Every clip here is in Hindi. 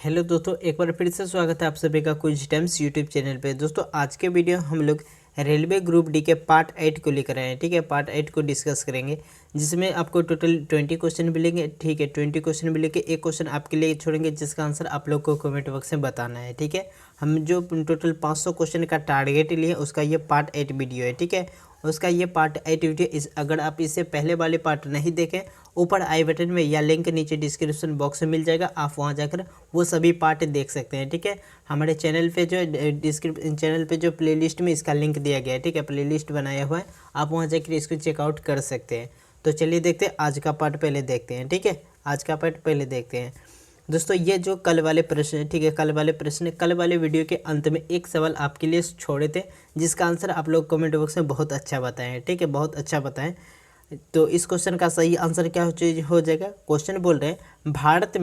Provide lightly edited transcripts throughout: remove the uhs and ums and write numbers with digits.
हेलो दोस्तों, एक बार फिर से स्वागत है आप सभी का क्विज टाइम्स यूट्यूब चैनल पे। दोस्तों आज के वीडियो हम लोग रेलवे ग्रुप डी के पार्ट 8 को लेकर आए हैं। ठीक है, पार्ट 8 को डिस्कस करेंगे जिसमें आपको टोटल 20 क्वेश्चन मिलेंगे। ठीक है, 20 क्वेश्चन मिलेंगे, एक क्वेश्चन आपके लिए छोड़ेंगे जिसका आंसर आप लोग को कमेंट बॉक्स में बताना है। ठीक है, हम जो टोटल 500 क्वेश्चन का टारगेट लिए उसका ये पार्ट 8 वीडियो है। ठीक है, उसका ये पार्ट 8 वीडियो अगर आप इससे पहले वाले पार्ट नहीं देखें, ऊपर आई बटन में या लिंक नीचे डिस्क्रिप्शन बॉक्स में मिल जाएगा, आप वहां जाकर वो सभी पार्ट देख सकते हैं। ठीक है, हमारे चैनल पे जो डिस्क्रिप्शन चैनल पे जो प्लेलिस्ट में इसका लिंक दिया गया है। ठीक है, प्लेलिस्ट बनाया हुआ है, आप वहां जाकर इसको चेकआउट कर सकते हैं। तो चलिए देखते हैं आज का पार्ट पहले देखते हैं। ठीक है, आज का पार्ट पहले देखते हैं। दोस्तों ये जो कल वाले प्रश्न है, ठीक है, कल वाले वीडियो के अंत में एक सवाल आपके लिए छोड़े थे जिसका आंसर आप लोग कमेंट बॉक्स में बहुत अच्छा बताएं। ठीक है, बहुत अच्छा बताएं। तो इस क्वेश्चन का सही आंसर क्या हो जाएगा। क्वेश्चन बोल रहे हैं भारत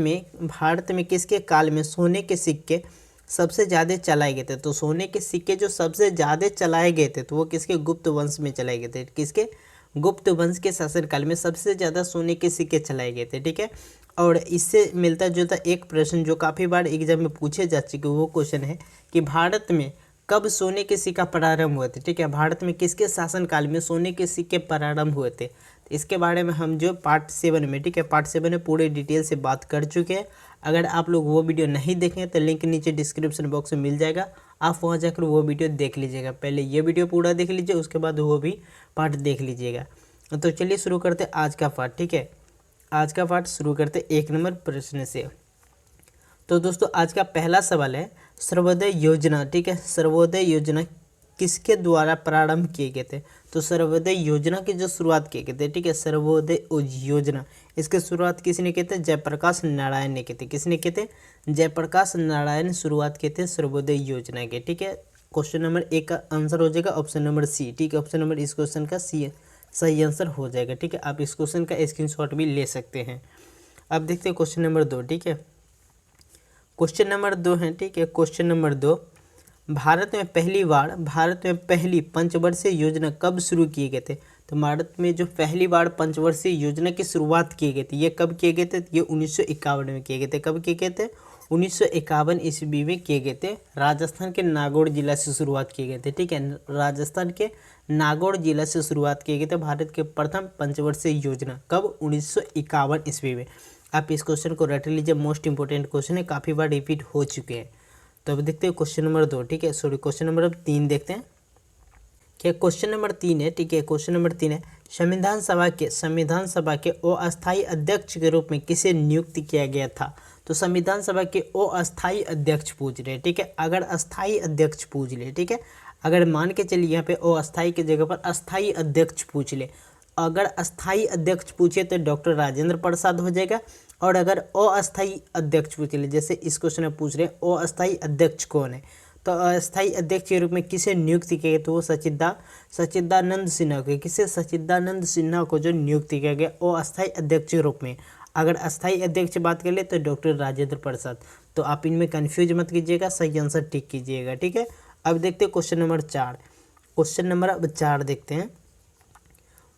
में किसके काल में सोने के सिक्के सबसे ज़्यादा चलाए गए थे। तो सोने के सिक्के जो सबसे ज़्यादा चलाए गए थे तो वो किसके गुप्त वंश में चलाए गए थे। किसके गुप्त वंश के शासनकाल में सबसे ज़्यादा सोने के सिक्के चलाए गए थे। ठीक है, और इससे मिलता जुलता एक प्रश्न जो काफ़ी बार एग्जाम में पूछे जा चुके वो क्वेश्चन है कि भारत में कब सोने के सिक्का प्रारंभ हुए थे। ठीक है, भारत में किसके शासनकाल में सोने के सिक्के प्रारंभ हुए थे। इसके बारे में हम जो पार्ट 7 में, ठीक है, पार्ट 7 में पूरे डिटेल से बात कर चुके हैं। अगर आप लोग वो वीडियो नहीं देखें तो लिंक नीचे डिस्क्रिप्शन बॉक्स में मिल जाएगा, आप वहाँ जाकर वो वीडियो देख लीजिएगा। पहले ये वीडियो पूरा देख लीजिए, उसके बाद वो भी पार्ट देख लीजिएगा। तो चलिए शुरू करते आज का पार्ट। ठीक है, आज का पार्ट शुरू करते 1 नंबर प्रश्न से। तो दोस्तों आज का पहला सवाल है सर्वोदय योजना। ठीक है, सर्वोदय योजना किसके द्वारा प्रारंभ किए गए थे। तो सर्वोदय योजना की जो शुरुआत किए गए थे, ठीक है, सर्वोदय योजना इसकी शुरुआत किसने किए थे। जयप्रकाश नारायण ने किए थे। किसने किए थे। जयप्रकाश नारायण शुरुआत किए थे सर्वोदय योजना के। ठीक है, क्वेश्चन नंबर 1 का आंसर हो जाएगा ऑप्शन नंबर सी। ठीक है, ऑप्शन नंबर इस क्वेश्चन का सी सही आंसर हो जाएगा। ठीक है, आप इस क्वेश्चन का स्क्रीनशॉट भी ले सकते हैं। अब देखते हैं क्वेश्चन नंबर 2। ठीक है, क्वेश्चन नंबर 2 है। ठीक है, क्वेश्चन नंबर 2, भारत में पहली पंचवर्षीय योजना कब शुरू किए गए थे। तो भारत में जो पहली बार पंचवर्षीय योजना की शुरुआत की गई थी ये कब किए गए थे। ये 1951 में किए गए थे। कब किए गए थे। 1951 ईस्वी में किए गए थे। राजस्थान के नागौर जिला से शुरुआत किए गए थे। ठीक है, राजस्थान के नागौर जिला से शुरुआत किए गए थे भारत के प्रथम पंचवर्षीय योजना। कब। 1951 ईस्वी में। आप इस क्वेश्चन को रट लीजिए, मोस्ट इंपॉर्टेंट क्वेश्चन है, काफ़ी बार रिपीट हो चुके हैं। तो अब देखते हैं क्वेश्चन नंबर 2। ठीक है, सॉरी क्वेश्चन नंबर 3 देखते हैं। क्या क्वेश्चन नंबर 3 है। ठीक है, क्वेश्चन नंबर 3 है संविधान सभा के अस्थायी अध्यक्ष के रूप में किसे नियुक्त किया गया था। तो संविधान सभा के अस्थायी अध्यक्ष पूछ रहे हैं। ठीक है, अगर अस्थायी अध्यक्ष पूछ ले, ठीक है, अगर मान के चलिए यहाँ पे अस्थायी की जगह पर अस्थायी अध्यक्ष पूछ ले, अगर अस्थायी अध्यक्ष पूछे तो डॉक्टर राजेंद्र प्रसाद हो जाएगा। और अगर अस्थायी अध्यक्ष पूछ ले, जैसे इस क्वेश्चन में पूछ रहे हैं अस्थायी अध्यक्ष कौन है, तो अस्थायी अध्यक्ष के रूप में किसे नियुक्त किया गया। तो वो सच्चिदानंद सिन्हा को, किसे सच्चिदानंद सिन्हा को जो नियुक्त किया गया अस्थायी अध्यक्ष के रूप में। अगर अस्थायी अध्यक्ष की बात कर ले तो डॉक्टर राजेंद्र प्रसाद। तो आप इनमें कन्फ्यूज मत कीजिएगा, सही आंसर टिक कीजिएगा। ठीक है, अब देखते हैं क्वेश्चन नंबर 4। क्वेश्चन नंबर अब 4 देखते हैं।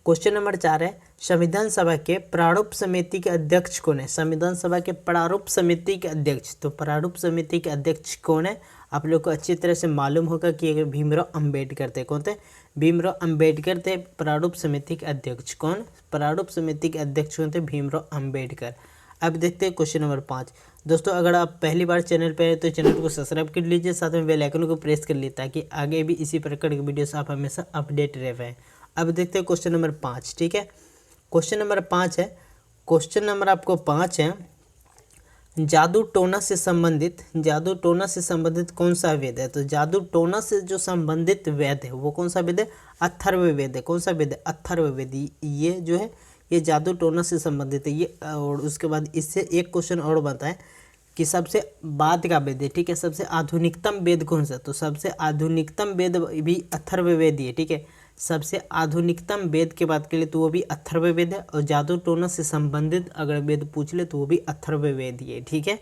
क्वेश्चन नंबर 4 है संविधान सभा के प्रारूप समिति के अध्यक्ष कौन है। संविधान सभा के प्रारूप समिति के अध्यक्ष, तो प्रारूप समिति के अध्यक्ष कौन है आप लोग को अच्छी तरह से मालूम होगा कि भीमराव अंबेडकर थे। कौन थे। भीमराव अंबेडकर थे प्रारूप समिति के अध्यक्ष। कौन। प्रारूप समिति के अध्यक्ष कौन थे। भीमराव अंबेडकर। अब देखते हैं क्वेश्चन नंबर 5। दोस्तों अगर आप पहली बार चैनल पर हैं तो चैनल को सब्सक्राइब कर लीजिए, साथ में बेल आइकन को प्रेस कर लीजिए ताकि आगे भी इसी प्रकार की वीडियो से आप हमेशा अपडेट रह पाएँ। अब देखते हैं क्वेश्चन नंबर 5। ठीक है, क्वेश्चन नंबर 5 है, क्वेश्चन नंबर आपको 5 है जादू टोना से संबंधित कौन सा वेद है। तो जादू टोना से जो संबंधित वेद है वो कौन सा वेद है। अथर्ववेद है। कौन सा वेद है। अथर्ववेद। ये जो है ये जादू टोना से संबंधित है ये। और उसके बाद इससे एक क्वेश्चन और बनता है कि सबसे बाद का वेद है। ठीक है, सबसे आधुनिकतम वेद कौन सा। तो सबसे आधुनिकतम वेद भी अथर्ववेद ही है। ठीक है, सबसे आधुनिकतम वेद की बात करें तो वो भी अथर्ववेद है। और जादू टोना से संबंधित अगर वेद पूछ ले तो वो भी अथर्ववेद ही है। ठीक है,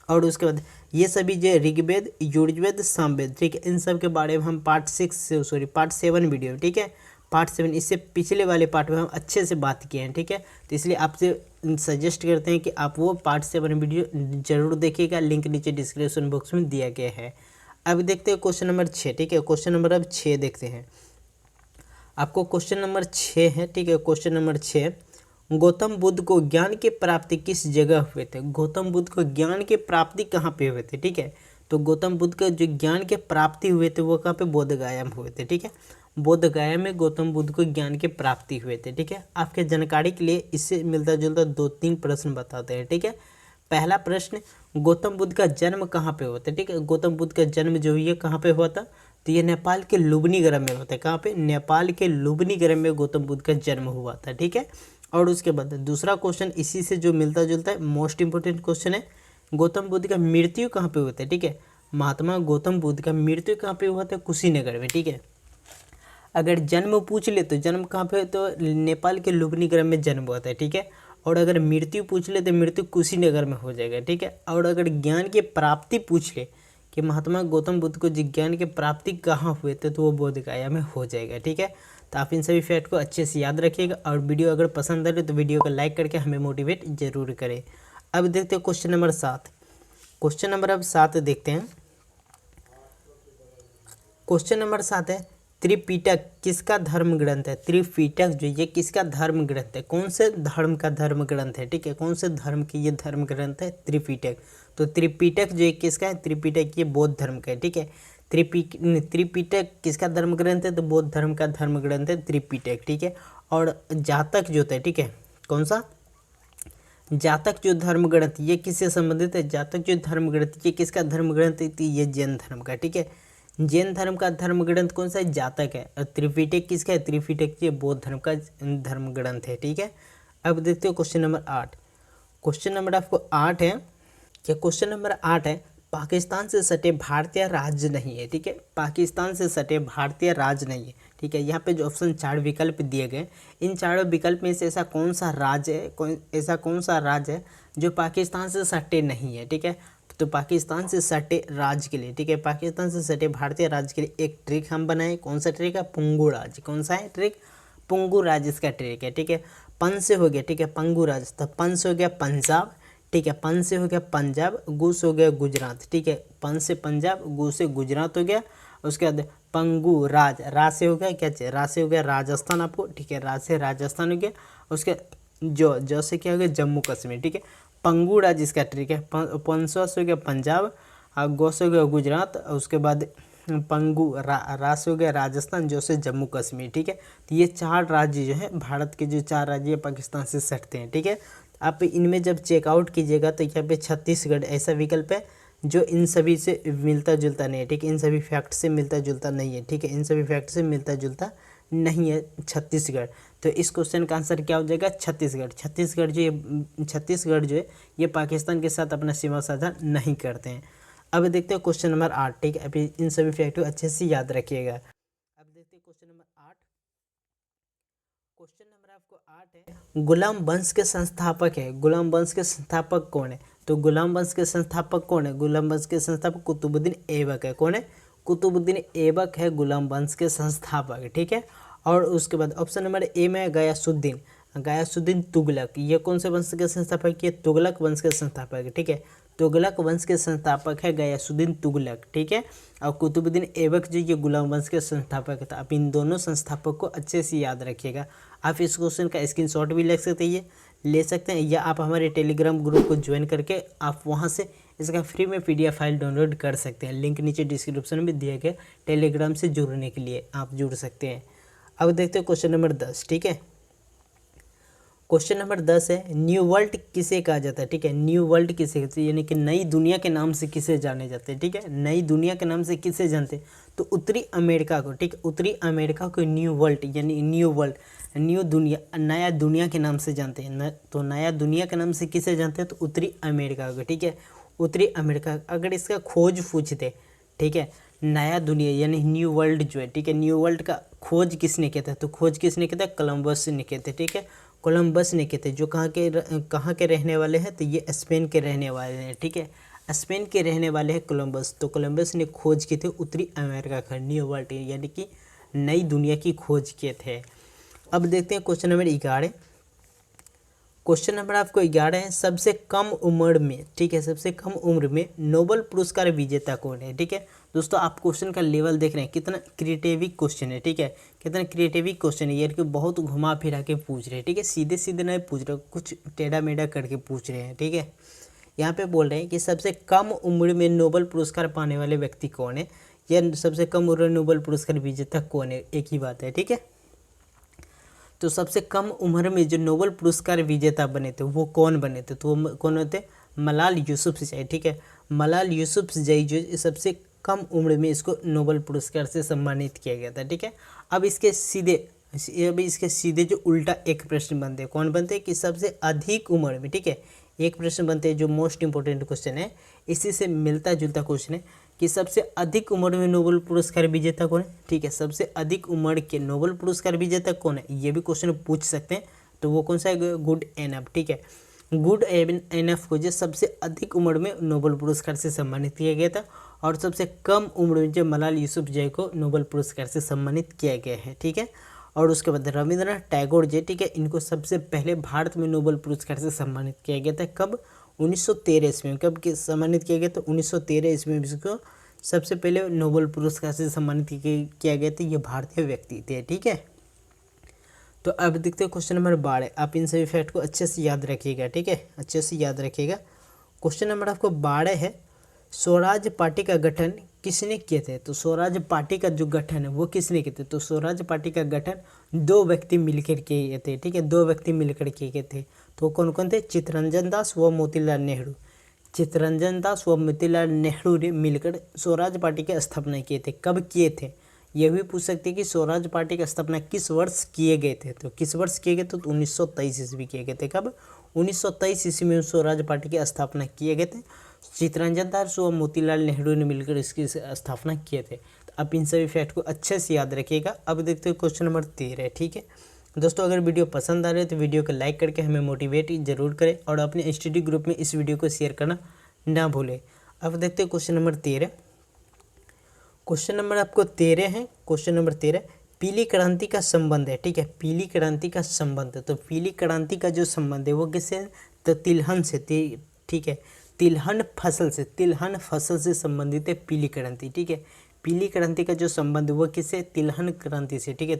और उसके बाद ये सभी जो ऋग्वेद, यजुर्वेद, सामवेद, ठीक है, इन सब के बारे में हम पार्ट 7 वीडियो, ठीक है, पार्ट 7 इससे पिछले वाले पार्ट में हम अच्छे से बात किए हैं। ठीक है, तो इसलिए आपसे सजेस्ट करते हैं कि आप वो पार्ट 7 वीडियो जरूर देखिएगा, लिंक नीचे डिस्क्रिप्शन बॉक्स में दिया गया है। अब देखते हैं क्वेश्चन नंबर 6, ठीक है। क्वेश्चन नंबर अब 6 देखते हैं। आपको क्वेश्चन नंबर 6 है, ठीक है। क्वेश्चन नंबर 6, गौतम बुद्ध को ज्ञान की प्राप्ति किस जगह हुए थे? गौतम बुद्ध को ज्ञान की प्राप्ति कहाँ पे हुए थे, ठीक है। तो गौतम बुद्ध का जो ज्ञान के प्राप्ति हुए थे वो कहाँ पे? बोध गया में हुए थे, ठीक है। बोध गया में गौतम बुद्ध को ज्ञान की प्राप्ति हुए थे, ठीक है। आपके जानकारी के लिए इससे मिलता जुलता 2-3 प्रश्न बताते हैं, ठीक है। पहला प्रश्न, गौतम बुद्ध का जन्म कहाँ पे हुआ था, ठीक है। गौतम बुद्ध का जन्म जो हुई है कहाँ पे हुआ था? तो ये नेपाल के लुबनी ग्राम में होता है। कहाँ पे? नेपाल के लुबनी ग्राम में गौतम बुद्ध का जन्म हुआ था, ठीक है। और उसके बाद दूसरा क्वेश्चन इसी से जो मिलता जुलता है, मोस्ट इंपोर्टेंट क्वेश्चन है, गौतम बुद्ध का मृत्यु कहाँ पे हुआ था, ठीक है। महात्मा गौतम बुद्ध का मृत्यु कहाँ पे हुआ था? कुशीनगर में, ठीक है। अगर जन्म पूछ ले तो जन्म कहाँ पे? तो नेपाल के लुबनी ग्राम में जन्म हुआ था, ठीक है। और अगर मृत्यु पूछ ले तो मृत्यु कुशीनगर में हो जाएगा, ठीक है। और अगर ज्ञान की प्राप्ति पूछ ले कि महात्मा गौतम बुद्ध को ज्ञान की प्राप्ति कहाँ हुए थे, तो वो बोध गया में हो जाएगा, ठीक है। तो आप इन सभी फैक्ट को अच्छे से याद रखिएगा, और वीडियो अगर पसंद आए तो वीडियो को लाइक करके हमें मोटिवेट जरूर करें। अब देखते हैं क्वेश्चन नंबर 7। क्वेश्चन नंबर अब 7 देखते हैं। क्वेश्चन नंबर 7 है, त्रिपिटक किसका धर्म ग्रंथ है? त्रिपिटक जो ये किसका धर्म ग्रंथ है? कौन से धर्म का धर्म ग्रंथ है, ठीक है। कौन से धर्म की ये धर्म ग्रंथ है? त्रिपिटक। तो त्रिपिटक जो है किसका है? त्रिपिटक ये बौद्ध धर्म का है, ठीक है। त्रिपिटक किसका धर्म ग्रंथ है? तो बौद्ध धर्म का धर्म ग्रंथ है त्रिपिटक, ठीक है। और जातक जो होता है, ठीक है, कौन सा? जातक जो धर्म ग्रंथ ये किससे संबंधित है? जातक जो धर्म ग्रंथ ये किसका धर्म ग्रंथ है? तो ये जैन धर्म का, ठीक है। जैन धर्म का धर्म ग्रंथ कौन सा है? जातक है। और त्रिपिटक किसका है? त्रिपिटक ये बौद्ध धर्म का धर्म ग्रंथ है, ठीक है। अब देखते हो क्वेश्चन नंबर 8। क्वेश्चन नंबर आपको 8 है, क्या क्वेश्चन नंबर 8 है, पाकिस्तान से सटे भारतीय राज्य नहीं है, ठीक है। पाकिस्तान से सटे भारतीय राज्य नहीं है, ठीक है। यहाँ पे जो ऑप्शन 4 विकल्प दिए गए, इन चारों विकल्प में से ऐसा कौन सा राज्य है, ऐसा कौन सा राज्य है जो पाकिस्तान से सटे नहीं है, ठीक है। तो पाकिस्तान से सटे राज्य के लिए, ठीक है, पाकिस्तान से सटे भारतीय राज्य के लिए एक ट्रिक हम बनाए। कौन सा ट्रिक है? पुंगू राज्य। कौन सा है ट्रिक? पुंगू राज्य इसका ट्रिक है, ठीक है। पन से हो गया, ठीक है, पंगू राज्य। तो पन से हो गया पंजाब, ठीक है, पन से हो गया पंजाब, गु से हो गया गुजरात, ठीक है। पन से पंजाब, गु से गुजरात हो गया। उसके बाद पंगू राज से हो गया क्या? राज से हो गया राजस्थान आपको, ठीक है, राज से राजस्थान हो गया। उसके जो से क्या हो गया? जम्मू कश्मीर, ठीक है। पंगू राज्य इसका ट्रिक है। पंसवा से हो गया पंजाब, गो से हो गया गुजरात, उसके बाद पंगू रा से हो गया राजस्थान, जो से जम्मू कश्मीर, ठीक है। तो ये 4 राज्य जो है भारत के, जो 4 राज्य पाकिस्तान से सटते हैं, ठीक है। आप इनमें जब चेकआउट कीजिएगा तो यहाँ पे छत्तीसगढ़ ऐसा विकल्प है जो इन सभी से मिलता जुलता नहीं है, ठीक है। इन सभी फैक्ट से मिलता जुलता नहीं है, ठीक है। इन सभी फैक्ट से मिलता जुलता नहीं है छत्तीसगढ़। तो इस क्वेश्चन का आंसर क्या हो जाएगा? छत्तीसगढ़। छत्तीसगढ़ जो है ये पाकिस्तान के साथ अपना सीमा साझा नहीं करते हैं। अब देखते हैं क्वेश्चन नंबर 8, ठीक है। अभी इन सभी फैक्ट को अच्छे से याद रखिएगा। अब देखते हैं क्वेश्चन नंबर 8। क्वेश्चन नंबर आपको 8 है, गुलाम वंश के संस्थापक है। गुलाम वंश के संस्थापक कौन है? तो गुलाम वंश के संस्थापक कौन है? गुलाम वंश के संस्थापक कुतुबुद्दीन ऐबक है। कौन है? कुतुबुद्दीन ऐबक है गुलाम वंश के संस्थापक, ठीक है। और उसके बाद ऑप्शन नंबर ए में गयासुद्दीन तुगलक। ये कौन से वंश के संस्थापक? ये तुगलक वंश के संस्थापक है, ठीक है। तुगलक वंश के संस्थापक है गयासुद्दीन तुगलक, ठीक है। और कुतुबुद्दीन ऐबक जो ये गुलाम वंश के संस्थापक है। तो आप इन दोनों संस्थापक को अच्छे से याद रखिएगा। आप इस क्वेश्चन का स्क्रीनशॉट भी ले सकते हैं, या आप हमारे टेलीग्राम ग्रुप को ज्वाइन करके आप वहां से इसका फ्री में PDF फाइल डाउनलोड कर सकते हैं। लिंक नीचे डिस्क्रिप्शन में दिया गया, टेलीग्राम से जुड़ने के लिए आप जुड़ सकते हैं। अब देखते हैं क्वेश्चन नंबर 10, ठीक है। क्वेश्चन नंबर 10 है, न्यू वर्ल्ड किसे कहा जाता है? ठीक है, न्यू वर्ल्ड किसे कहते हैं, यानी कि नई दुनिया के नाम से किसे जाने जाते हैं? ठीक है, नई दुनिया के नाम से किसे जानते हैं? तो उत्तरी अमेरिका को, ठीक, उत्तरी अमेरिका को न्यू वर्ल्ड यानी न्यू वर्ल्ड, न्यू दुनिया, नया दुनिया के नाम से जानते हैं। तो नया दुनिया के नाम से किसे जानते हैं? तो उत्तरी अमेरिका को, ठीक है, उत्तरी अमेरिका। अगर इसका खोज पूछते, ठीक है, नया दुनिया यानी न्यू वर्ल्ड जो है, ठीक है, न्यू वर्ल्ड का खोज किसने किया था? तो खोज किसने किया था? कोलंबस ने किया था, ठीक है, कोलंबस ने किए थे। जो कहाँ के रहने वाले हैं? तो ये स्पेन के रहने वाले हैं, ठीक है, स्पेन के रहने वाले हैं कोलंबस। तो कोलंबस ने खोज की थी उत्तरी अमेरिका का, न्यू वर्ल्ड यानी कि नई दुनिया की खोज किए थे। अब देखते हैं क्वेश्चन नंबर 11। क्वेश्चन नंबर आपको 11 है, सबसे कम उम्र में, ठीक है, सबसे कम उम्र में नोबेल पुरस्कार विजेता कौन है। ठीक है दोस्तों, आप क्वेश्चन का लेवल देख रहे हैं, कितना क्रिएटिव क्वेश्चन है। ठीक है, कितना क्रिएटिव क्वेश्चन है, ये कि बहुत घुमा फिरा के पूछ रहे हैं। ठीक है, सीधे सीधे नहीं पूछ रहे, कुछ टेढ़ा मेढ़ा करके पूछ रहे हैं। ठीक है, यहाँ पे बोल रहे हैं कि सबसे कम उम्र में नोबेल पुरस्कार पाने वाले व्यक्ति कौन है, या सबसे कम उम्र में नोबेल पुरस्कार विजेता कौन है, एक ही बात है। ठीक है, तो सबसे कम उम्र में जो नोबेल पुरस्कार विजेता बने थे वो कौन बने थे, तो वो कौन होते, मलाल यूसुफजई। ठीक है, मलाल यूसुफजई जो सबसे कम उम्र में इसको नोबेल पुरस्कार से सम्मानित किया गया था। ठीक है, अब इसके सीधे जो उल्टा एक प्रश्न बनते हैं, कौन बनते हैं कि सबसे अधिक उम्र में, ठीक है, एक प्रश्न बनते हैं जो मोस्ट इंपॉर्टेंट क्वेश्चन है, इसी से मिलता जुलता क्वेश्चन है कि सबसे अधिक उम्र में नोबेल पुरस्कार विजेता कौन है। ठीक है, सबसे अधिक उम्र के नोबेल पुरस्कार विजेता कौन है, ये भी क्वेश्चन पूछ सकते हैं। तो वो कौन सा है, गुड एनफ। ठीक है, गुड एनफ को जो सबसे अधिक उम्र में नोबेल पुरस्कार से सम्मानित किया गया था, और सबसे कम उम्र में जो मलाल यूसुफजई को नोबेल पुरस्कार से सम्मानित किया गया है। ठीक है, और उसके बाद रविंद्रनाथ टैगोर जी, ठीक है, इनको सबसे पहले भारत में नोबेल पुरस्कार से सम्मानित किया गया था। कब, 1913 ईस्वी में। कब सम्मानित किया गया, तो 1913 ईस्वी में इसको सबसे पहले नोबेल पुरस्कार से सम्मानित किया गया था। ये भारतीय व्यक्ति थे। ठीक है, तो अब देखते हैं क्वेश्चन नंबर 12। आप इन सभी फैक्ट को अच्छे से याद रखिएगा। ठीक है, अच्छे से याद रखिएगा। क्वेश्चन नंबर आपको 12 है, स्वराज पार्टी का गठन किसने किए थे। तो स्वराज पार्टी का जो गठन है वो किसने किए थे, तो स्वराज पार्टी का गठन 2 व्यक्ति मिलकर किए थे। ठीक है, 2 व्यक्ति मिलकर किए थे। तो कौन कौन थे, चित्तरंजन दास व मोतीलाल नेहरू। चित्तरंजन दास व मोतीलाल नेहरू ने मिलकर स्वराज पार्टी की स्थापना किए थे। कब किए थे, यह भी पूछ सकते हैं कि स्वराज पार्टी की स्थापना किस वर्ष किए गए थे। तो किस वर्ष किए गए, तो 1923 ईस्वी किए गए थे। कब, 1923 ईस्वी में स्वराज पार्टी की स्थापना किए गए थे। चित्तरंजन दास व मोतीलाल नेहरू ने मिलकर इसकी स्थापना किए थे। तो आप इन सभी फैक्ट को अच्छे से याद रखिएगा। अब देखते हैं क्वेश्चन नंबर 13। ठीक है दोस्तों, अगर वीडियो पसंद आ रही है तो वीडियो को लाइक करके हमें मोटिवेट जरूर करें, और अपने स्टडी ग्रुप में इस वीडियो को शेयर करना ना भूलें। अब देखते हैं क्वेश्चन नंबर 13। क्वेश्चन नंबर आपको 13 है। क्वेश्चन नंबर 13, पीली क्रांति का संबंध है। ठीक है, पीली क्रांति का संबंध है। तो पीली क्रांति का जो संबंध है वो किससे, तो तिलहन से। ठीक है, तिलहन फसल से संबंधित है पीली क्रांति। ठीक है, पीली क्रांति का जो संबंध वो किससे, तिलहन क्रांति से। ठीक है,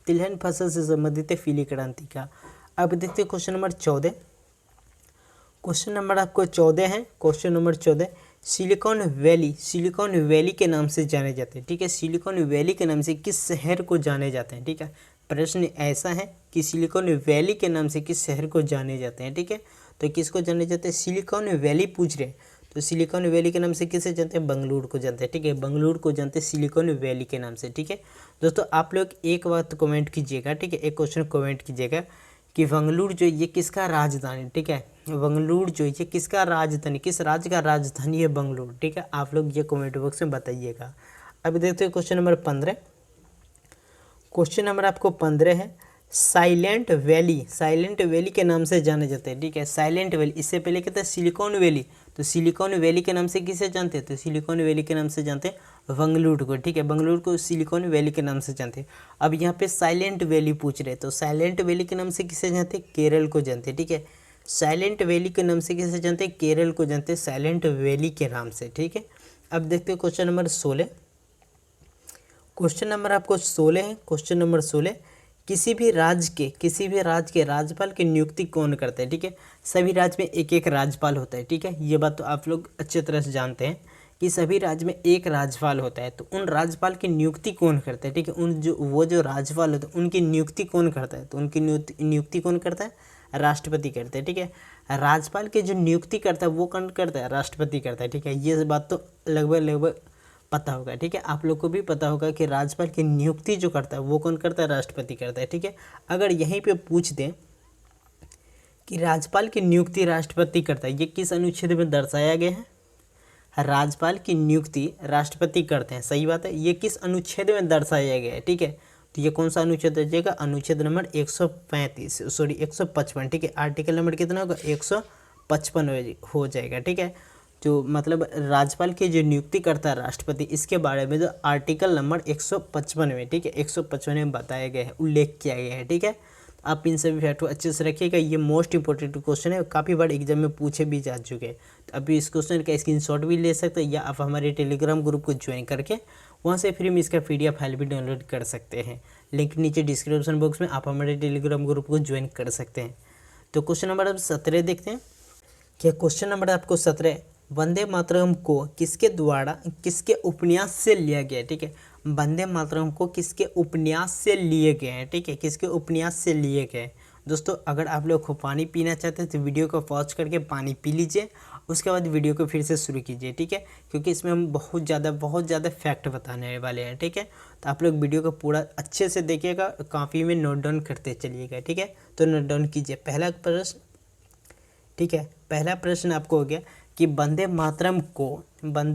तिलहन फसल से संबंधित है पीली क्रांति का। अब देखते हैं क्वेश्चन नंबर 14। क्वेश्चन नंबर आपको 14 है। क्वेश्चन नंबर 14, सिलिकॉन वैली के नाम से जाने जाते हैं। ठीक है, सिलिकॉन वैली के नाम से किस शहर को जाने जाते हैं। ठीक है, प्रश्न ऐसा है कि सिलिकॉन वैली के नाम से किस शहर को जाने जाते हैं। ठीक है, तो किसको जाने जाते हैं, सिलिकॉन वैली पूछ रहे हैं। तो सिलिकॉन वैली के नाम से किसे जानते हैं, बंगलुरु को जानते हैं। ठीक है, बंगलुरु को जानते हैं सिलिकॉन वैली के नाम से। ठीक है दोस्तों, आप लोग एक बात कमेंट कीजिएगा। ठीक है, एक क्वेश्चन कमेंट कीजिएगा कि बंगलुरु जो ये किसका राजधानी। ठीक है, बंगलुरु जो ये किसका राजधानी, किस राज्य का राजधानी है बंगलुरु। ठीक है, आप लोग ये कमेंट बॉक्स में बताइएगा। अभी देखते हैं क्वेश्चन नंबर 15। क्वेश्चन नंबर आपको 15 है, साइलेंट वैली के नाम से जाने जाते हैं। ठीक है, साइलेंट वैली, इससे पहले कहते हैं सिलिकॉन वैली। तो सिलिकॉन वैली के नाम से किसे जानते हैं, तो सिलिकॉन वैली के नाम से जानते हैं बंगलुरु को। ठीक है, बंगलुरु को सिलिकॉन वैली के नाम से जानते हैं। अब यहाँ पे साइलेंट वैली पूछ रहे हैं, तो साइलेंट वैली के नाम से किसे जानते हैं, केरल को जानते हैं। ठीक है, साइलेंट वैली के नाम से किसे जानते हैं, केरल को जानते हैं साइलेंट वैली के नाम से। ठीक है, अब देखते हैं क्वेश्चन नंबर 16। क्वेश्चन नंबर आपको 16 है। क्वेश्चन नंबर 16, किसी भी राज्य के राज्यपाल की नियुक्ति कौन करता है। ठीक है, सभी राज्य में एक एक राज्यपाल होता है। ठीक है, ये बात तो आप लोग अच्छे तरह से जानते हैं कि सभी राज्य में एक राज्यपाल होता है। तो उन राज्यपाल की नियुक्ति कौन करता है। ठीक है, वो जो राज्यपाल होते हैं उनकी नियुक्ति कौन करता है, तो उनकी नियुक्ति कौन करता है, राष्ट्रपति करते हैं। ठीक है, राज्यपाल की जो नियुक्ति करता है वो कौन करता है, राष्ट्रपति करता है। ठीक है, ये बात तो लगभग पता होगा। ठीक है, आप लोग को भी पता होगा कि राज्यपाल की नियुक्ति जो करता है वो कौन करता है, राष्ट्रपति करता है। ठीक है, अगर यहीं पे पूछ दें कि राज्यपाल की नियुक्ति राष्ट्रपति करता है, ये किस अनुच्छेद में दर्शाया गया है, राज्यपाल की नियुक्ति राष्ट्रपति करते हैं। सही बात है, ये किस अनुच्छेद में दर्शाया गया है। ठीक है, तो ये कौन सा अनुच्छेद हो जाएगा, अनुच्छेद नंबर 155। ठीक है, आर्टिकल नंबर कितना होगा, 155 हो जाएगा। ठीक है, जो मतलब राज्यपाल की जो नियुक्ति करता है राष्ट्रपति, इसके बारे में जो आर्टिकल नंबर 155 में, ठीक है, 155 में बताया गया है, उल्लेख किया गया है। ठीक है, आप इन सभी फैक्ट को अच्छे से रखिएगा। ये मोस्ट इंपॉर्टेंट क्वेश्चन है, काफ़ी बार एग्जाम में पूछे भी जा चुके हैं। तो अभी इस क्वेश्चन का स्क्रीनशॉट भी ले सकते हैं, या आप हमारे टेलीग्राम ग्रुप को ज्वाइन करके वहाँ से फ्री में इसका PDF फाइल भी डाउनलोड कर सकते हैं। लिंक नीचे डिस्क्रिप्शन बॉक्स में, आप हमारे टेलीग्राम ग्रुप को ज्वाइन कर सकते हैं। तो क्वेश्चन नंबर अब 17 देखते हैं। क्या क्वेश्चन नंबर आपको 17, वंदे मातरम को किसके उपन्यास से लिया गया। ठीक है, वंदे मातरम को किसके उपन्यास से लिए गए हैं। ठीक है, किसके उपन्यास से लिए गए। दोस्तों अगर आप लोग को पानी पीना चाहते हैं तो वीडियो को पॉज करके पानी पी लीजिए, उसके बाद वीडियो को फिर से शुरू कीजिए। ठीक है, क्योंकि इसमें हम बहुत ज़्यादा फैक्ट बताने वाले हैं। ठीक है, तो आप लोग वीडियो को पूरा अच्छे से देखिएगा, कॉपी में नोट डाउन करते चलिएगा। ठीक है, तो नोट डाउन कीजिए पहला प्रश्न। ठीक है, पहला प्रश्न आपको हो गया कि वंदे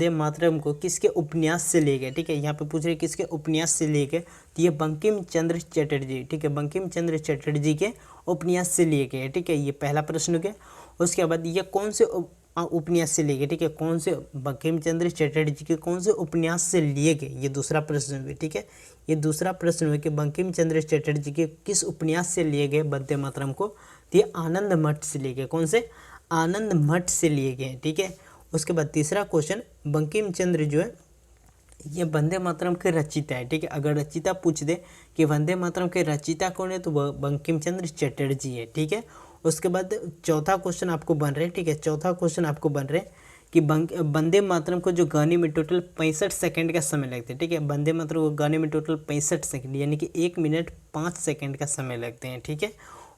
मातरम को किसके उपन्यास से ले गए। ठीक है, यहाँ पे पूछ रहे किसके उपन्यास से ले गए, तो ये बंकिम चंद्र चटर्जी। ठीक है, बंकिम चंद्र चटर्जी के उपन्यास से लिए गए। ठीक है, ये पहला प्रश्न हो गया। उसके बाद ये कौन से उपन्यास से लिए गए। ठीक है, कौन से बंकिम चंद्र चटर्जी के कौन से उपन्यास से लिए गए, ये दूसरा प्रश्न हुआ। ठीक है, ये दूसरा प्रश्न हुआ कि बंकिम चंद्र चटर्जी के किस उपन्यास से लिए गए वंदे मातरम को, तो ये आनंद मठ से लिए गए। कौन से, आनंद मठ से लिए गए। ठीक है, उसके बाद तीसरा क्वेश्चन, बंकिम चंद्र जो है ये वंदे मातरम के रचयिता है। ठीक है, अगर रचयिता पूछ दे कि वंदे मातरम के रचयिता कौन है, तो वह बंकिम चंद्र चटर्जी है। ठीक है, उसके बाद चौथा क्वेश्चन आपको बन रहे हैं। ठीक है, चौथा क्वेश्चन आपको बन रहे हैं कि वंदे मातरम को जो गाने में टोटल 65 सेकंड का समय लगता है। ठीक है, वंदे मातरम को गाने में टोटल 65 सेकंड यानी कि 1 मिनट 5 सेकंड का समय लगते हैं। ठीक है,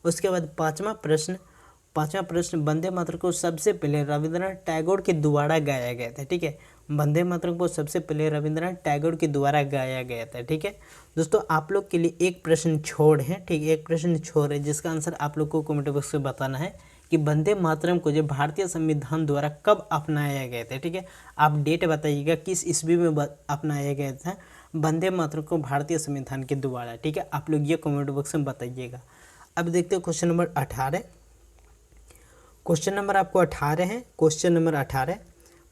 उसके बाद पाँचवा प्रश्न, वंदे मातरम को सबसे पहले रविंद्रनाथ टैगोर के द्वारा गाया गया था। ठीक है, वंदे मातरम को सबसे पहले रविंद्रनाथ टैगोर के द्वारा गाया गया था। ठीक है दोस्तों, आप लोग के लिए एक प्रश्न छोड़ है। ठीक है, एक प्रश्न छोड़ है जिसका आंसर आप लोग को कमेंट बॉक्स में बताना है कि वंदे मातरम को जो भारतीय संविधान द्वारा कब अपनाया गया था। ठीक है, आप डेट बताइएगा किस ईस्वी में अपनाया गया था वंदे मातरम को भारतीय संविधान के द्वारा। ठीक है, आप लोग ये कमेंट बॉक्स में बताइएगा। अब देखते हैं क्वेश्चन नंबर 18। क्वेश्चन नंबर आपको 18 है। क्वेश्चन नंबर 18,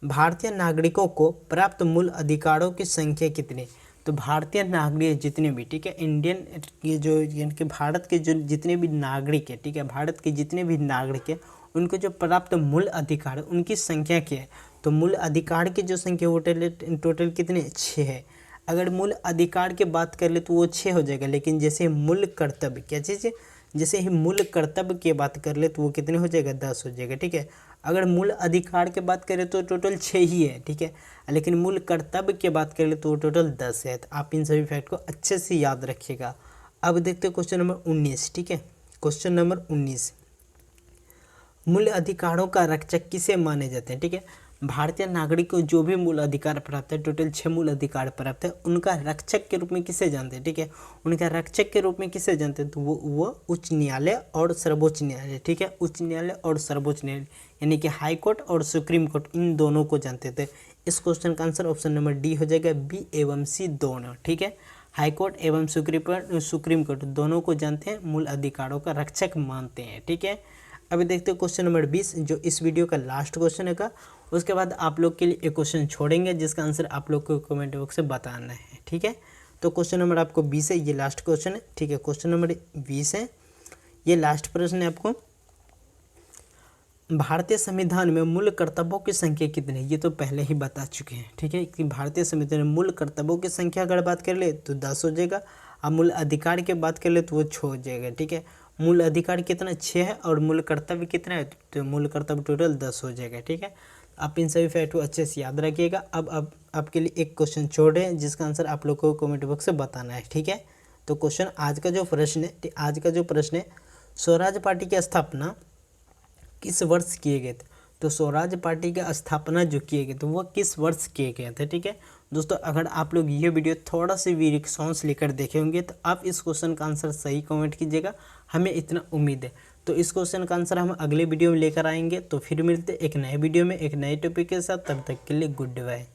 भारतीय नागरिकों को प्राप्त मूल अधिकारों की संख्या कितनी। तो भारतीय नागरिक जितने भी, ठीक है, इंडियन के जो यानी कि भारत के जो जितने भी नागरिक है, ठीक है, भारत के जितने भी नागरिक है उनको जो प्राप्त मूल अधिकार उनकी संख्या क्या है। तो मूल अधिकार की जो संख्या वो टोटल कितने, 6 है। अगर मूल अधिकार की बात कर ले तो वो 6 हो जाएगा, लेकिन जैसे मूल कर्तव्य, क्या चीज़ है, जैसे ही मूल कर्तव्य की बात कर ले तो वो कितने हो जाएगा, 10 हो जाएगा। ठीक है, अगर मूल अधिकार की बात करें तो टोटल 6 ही है। ठीक है, लेकिन मूल कर्तव्य की बात करें तो टोटल 10 है। तो आप इन सभी फैक्ट को अच्छे से याद रखिएगा। अब देखते हैं क्वेश्चन नंबर 19। ठीक है, क्वेश्चन नंबर 19, मूल अधिकारों का रक्षक किसे माने जाते हैं। ठीक है, भारतीय नागरिक को जो भी मूल अधिकार प्राप्त है, टोटल 6 मूल अधिकार प्राप्त है, उनका रक्षक के रूप में किसे जानते हैं। ठीक है, उनका रक्षक के रूप में किसे जानते हैं, तो वो उच्च न्यायालय और सर्वोच्च न्यायालय। ठीक है, उच्च न्यायालय और सर्वोच्च न्यायालय यानी कि हाई कोर्ट और सुप्रीम कोर्ट, इन दोनों को जानते थे। इस क्वेश्चन का आंसर ऑप्शन नंबर डी हो जाएगा, बी एवं सी दोनों। ठीक है, हाई कोर्ट एवं सुप्रीम कोर्ट दोनों को जानते हैं, मूल अधिकारों का रक्षक मानते हैं। ठीक है, अभी देखते हैं क्वेश्चन नंबर 20 जो इस वीडियो का लास्ट क्वेश्चन है। उसके बाद आप लोग के लिए एक क्वेश्चन छोड़ेंगे जिसका आंसर आप लोग को कमेंट बॉक्स में बताना है। ठीक है, तो क्वेश्चन नंबर आपको 20 है, ये लास्ट क्वेश्चन है। ठीक है, क्वेश्चन नंबर 20 है, ये लास्ट प्रश्न है आपको। भारतीय संविधान में मूल कर्तव्यों की संख्या कितनी है, ये तो पहले ही बता चुके हैं। ठीक है, कि भारतीय संविधान में मूल कर्तव्यों की संख्या अगर बात कर ले तो 10 हो जाएगा, और मूल अधिकार की बात कर ले तो वो 6 हो जाएगा। ठीक है, मूल अधिकार कितना, 6 है, और मूल कर्तव्य कितना है, तो मूल कर्तव्य टोटल 10 हो जाएगा। ठीक है, आप इन सभी फैक्ट को अच्छे से याद रखिएगा। अब आपके लिए एक क्वेश्चन छोड़ रहे हैं जिसका आंसर आप लोग को कमेंट बॉक्स से बताना है। ठीक है, तो क्वेश्चन आज का जो प्रश्न है, स्वराज पार्टी की स्थापना किस वर्ष किए गए थे। तो स्वराज पार्टी की स्थापना जो किए गए थे वो किस वर्ष किए गए थे। ठीक है दोस्तों, अगर आप लोग ये वीडियो थोड़ा सी भी रिस्पॉन्स लेकर देखे होंगे तो आप इस क्वेश्चन का आंसर सही कमेंट कीजिएगा, हमें इतना उम्मीद है। तो इस क्वेश्चन का आंसर हम अगले वीडियो में लेकर आएंगे। तो फिर मिलते एक नए वीडियो में एक नए टॉपिक के साथ, तब तक के लिए गुड बाय।